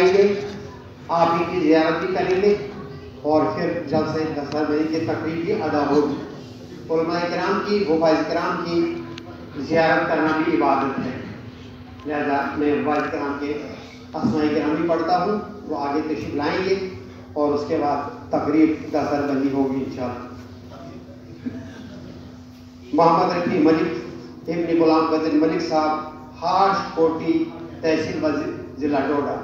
आएंगे, आप इनकी ज़ियारत भी करेंगे और फिर जब से 10 बजे की तकरीब भी अदा होगी। उलमाए किराम की, हुफ़ाज़ किराम की ज़ियारत करना भी इबादत है, लिहाजा मैं हुफ़ाज़ किराम के अस्माए किराम भी पढ़ता हूँ, वो आगे तशरीफ़ लाएंगे और उसके बाद तकरीब का सरबंदी होगी इंशाअल्लाह। मोहम्मद रफ़ी मलिक इब्न गुलाम कदर मलिक साहब, हाश कोटी, तहसील जिला डोडा।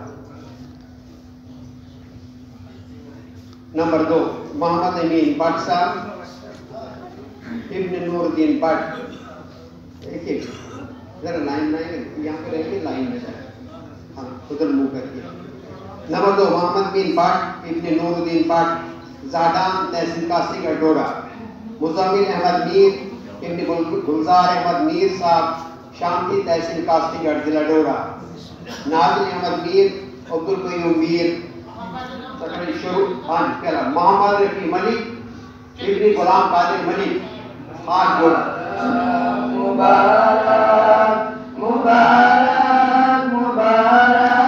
नंबर 2 मोहम्मद अमीन भट्ट साहब इब्न नूरुद्दीन भट्ट। देखिए जरा लाइन में यहाँ पे रहेंगे, लाइन में जाए, हाँ उधर मुँह करके। नंबर 2 मोहम्मद अमीन भट्ट इब्न नूरुद्दीन भट्ट, जाडान तहसील कासीगढ़ डोडा। मुज़म्मिल अहमद मीर इब्न गुलजार अहमद मीर साहब, शांति तहसील कासीगढ़ जिला डोडा। नाज़िल अहमद मीर, अब्दुल कयूम मीर, शुरू पहला मोहम्मद रफ़ी मलिक इब्न गुलाम कादिर मलिक, हाथ जोड़ा। मुबारक मुबारक मुबारक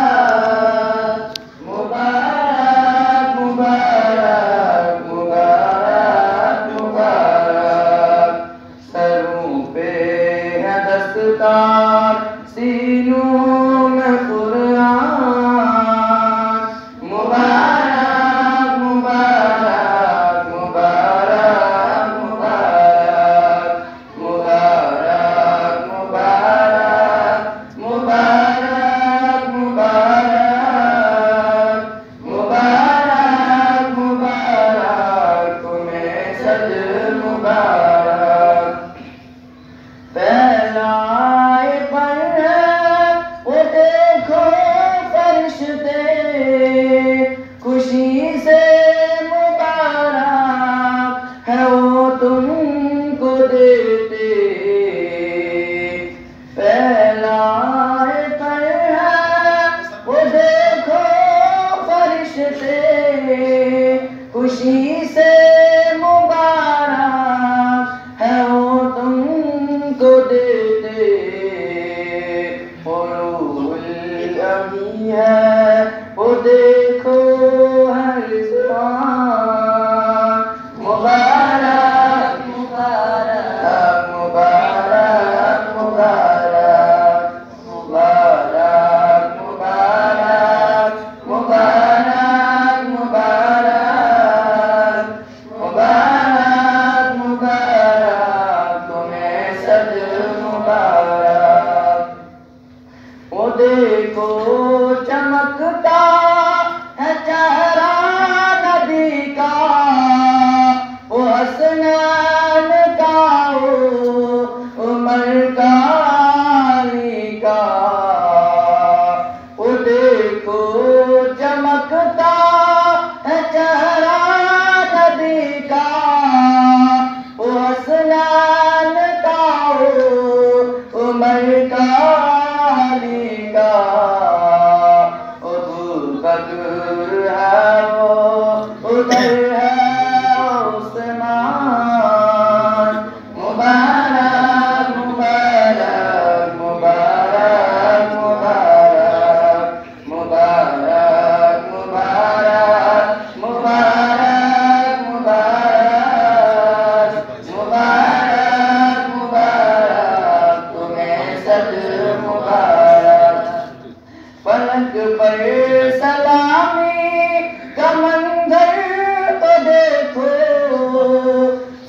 मुबारक मुबारक मुबारक मुबारक, सरों पे है दस्तकार, सीनों में कुरान। मुबारक मुबारक मुबारक मुबारक मुबारक मुबारक मुबारक मुबारक मुबारक मुबारक, तुम्हें सद मुबारक। फैलाए पर वो देखो फरिश्ते, खुशी से मुबारक है वो तुमको देते। फैलाए पर वो देखो फरिश्ते, खुशी से मुबारक है वो तुमको देते। और रूहुल अमी है वो देखो हर ज़बान। मुबारक मुबारक मुबारक मुबारक मुबारक मुबारक मुबारक मुबारक मुबारक मुबारक, तुम्हें सद मुबारक। वो देखो चमकता है चेहरा नबी का, वो हसनैन का, वो उमर का, अली का। वो देखो चमकता है चेहरा नबी का, वो हसनैन का, वो उमर का, अली का। बदर है वो उधर है उस्मान। मुबारक मुबारक मुबारक मुबारक मुबारक मुबारक मुबारक मुबारक मुबारक मुबारक, तुम्हें सद मुबारक। फलक पर सलामी का मंजर तो देखो,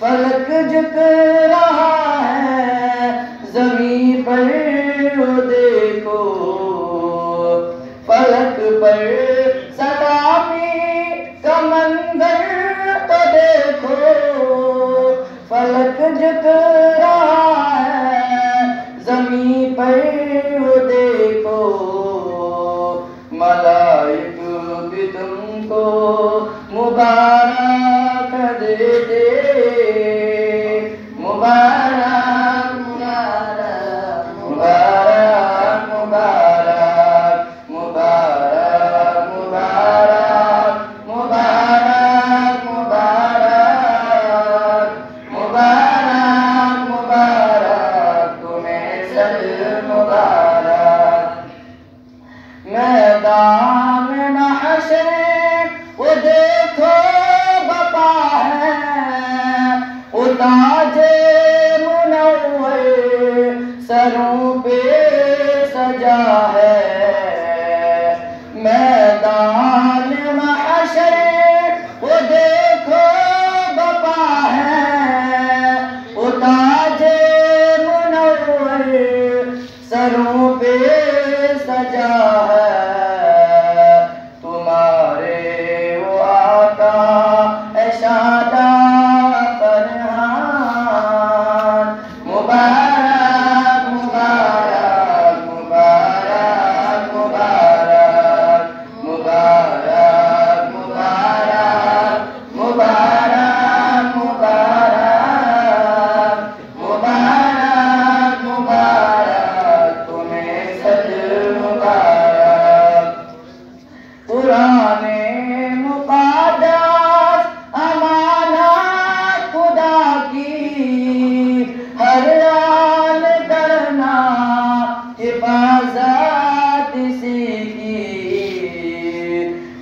फलक झुक रहा है ज़मीं पर वो देखो। फलक पर सलामी का मंजर तो देखो, फलक झुक रहा है ज़मीं पर वो देखो। मलाइक भी तुमको मुबारक देते। मुबारक मुबारक मुबारक मुबारक मुबारक मुबारक मुबारक मुबारक मुबारक मुबारक, तुम्हें सद मुबारक। मैदान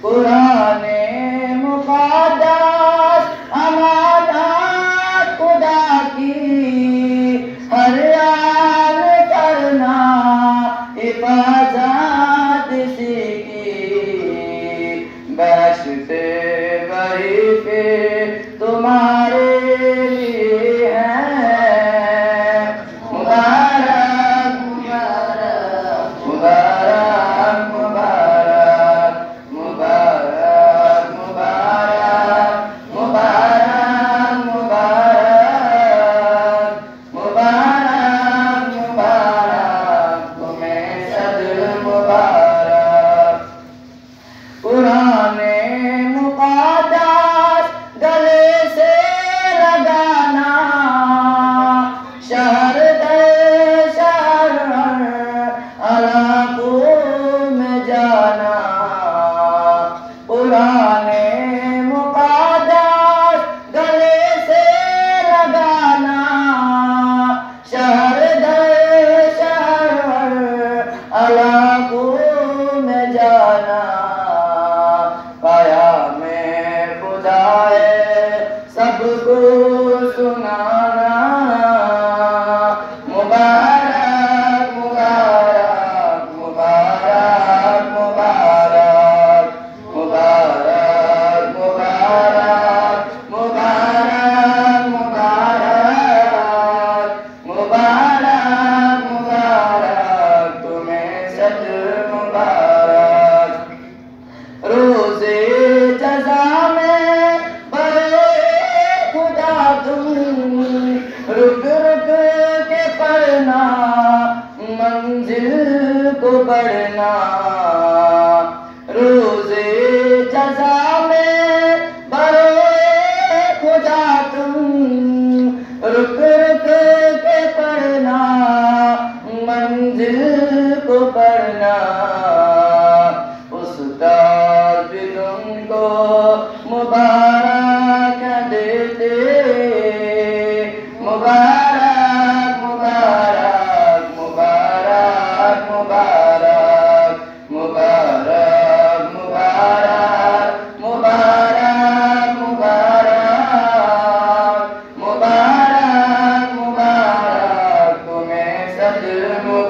कुराने मुक़द्दस अमानत खुदा की, हर आन करना हिफाजत इसी की। बख्शते वही पे तुम्हारे लिए है। मुबारक मुबारक मुबारक मुबारक मुबारक मुबारक मुबारक मुबारक मुबारक मुबारक तुम्हें सदर मुबारक। कुराने मुक़द्दस गले से लगाना, शहर दर शहर इलाकों में जाना। कुराने मुक़द्दस गले से लगाना, शहर दर शहर इलाकों में जाना। पाया में खुदाए सबको सुनाना। मुबारक मुबारक मुबारक मुबारक मुबारक मुबारक मुबारक मुबारक मुबारक मुबारक तुम्हें सद मुबारक। रोज़े जज़ा में बड़े खुदा तुम, रुक रुक के पढ़ना मंजिल को बढ़ना। रोज़े जज़ा में बड़े खुदा तुम, रुक रुक के पढ़ना मंजिल को बढ़ना। उस्ताद भी तुमको मुबारक देते। मुबारक मुबारक मुबारक मुबारक मुबारक मुबारक मुबारक मुबारक मुबारक मुबारक तुम्हें सद मुबारक।